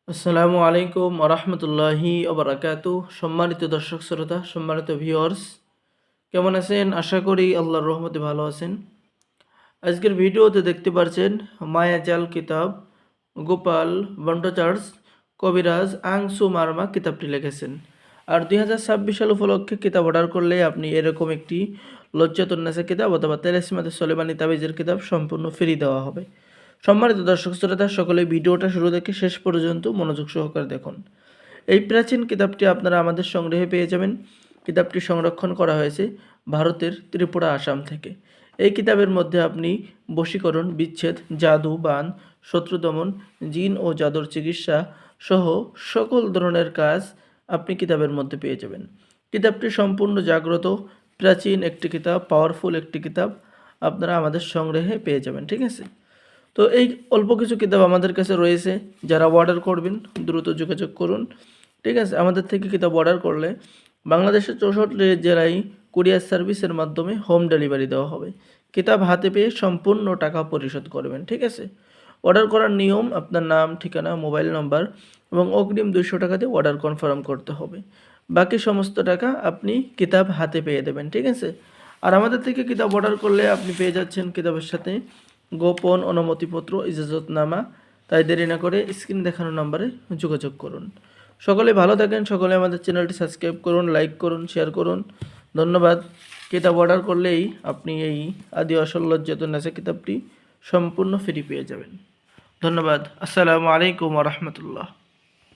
আসসালামু আলাইকুম রহমতুল্লাহি ওবরাকাতু। সম্মানিত দর্শক শ্রোতা, সম্মানিত ভিউয়ার্স, কেমন আছেন? আশা করি আল্লাহর রহমতে ভালো আছেন। আজকের ভিডিওতে দেখতে পাচ্ছেন মায়াজাল কিতাব গোপাল ভট্টাচার্য কবিরাজ আংসু মারমা কিতাবটি লিখেছেন। আর 2026 সাল উপলক্ষে কিতাব অর্ডার করলে আপনি এরকম একটি লজ্জাতুন্নেসা কিতাব অথবা তেলাসিমাতে সলেমানি তাবিজের কিতাব সম্পূর্ণ ফ্রি দেওয়া হবে। সম্মানিত দর্শক শ্রোতা, সকলে ভিডিওটা শুরু থেকে শেষ পর্যন্ত মনোযোগ সহকারে দেখুন। এই প্রাচীন কিতাবটি আপনারা আমাদের সংগ্রহে পেয়ে যাবেন। কিতাবটি সংরক্ষণ করা হয়েছে ভারতের ত্রিপুরা, আসাম থেকে। এই কিতাবের মধ্যে আপনি বশীকরণ, বিচ্ছেদ, জাদু, বান, শত্রু দমন, জিন ও জাদুর চিকিৎসা সহ সকল ধরনের কাজ আপনি কিতাবের মধ্যে পেয়ে যাবেন। কিতাবটি সম্পূর্ণ জাগ্রত, প্রাচীন একটি কিতাব, পাওয়ারফুল একটি কিতাব আপনারা আমাদের সংগ্রহে পেয়ে যাবেন। ঠিক আছে? তো এই অল্প কিছু কিতাব আমাদের কাছে রয়েছে। যারা অর্ডার করবেন দ্রুত যোগাযোগ করুন। ঠিক আছে? আমাদের থেকে কিতাব অর্ডার করলে বাংলাদেশের 64 জেলায় কুরিয়ার সার্ভিসের মাধ্যমে হোম ডেলিভারি দেওয়া হবে। কিতাব হাতে পেয়ে সম্পূর্ণ টাকা পরিশোধ করবেন। ঠিক আছে? অর্ডার করার নিয়ম: আপনার নাম, ঠিকানা, মোবাইল নম্বর এবং অগ্রিম 200 টাকা দিয়ে অর্ডার কনফার্ম করতে হবে। বাকি সমস্ত টাকা আপনি কিতাব হাতে পেয়ে দেবেন। ঠিক আছে? আর আমাদের থেকে কিতাব অর্ডার করলে আপনি পেয়ে যাচ্ছেন কিতাবের সাথে গোপন অনুমতিপত্র, ইজাজতনামা। তাই দেরি না করে স্ক্রিন দেখানো নম্বরে যোগাযোগ করুন। সকলে ভালো থাকেন। সকলে আমাদের চ্যানেলটি সাবস্ক্রাইব করুন, লাইক করুন, শেয়ার করুন। ধন্যবাদ। কিতাব অর্ডার করলেই আপনি এই আদি আসল লজ্জাতুন্নেসা কিতাবটি সম্পূর্ণ ফ্রি পেয়ে যাবেন। ধন্যবাদ। আসসালামু আলাইকুম ওয়া রাহমাতুল্লাহ।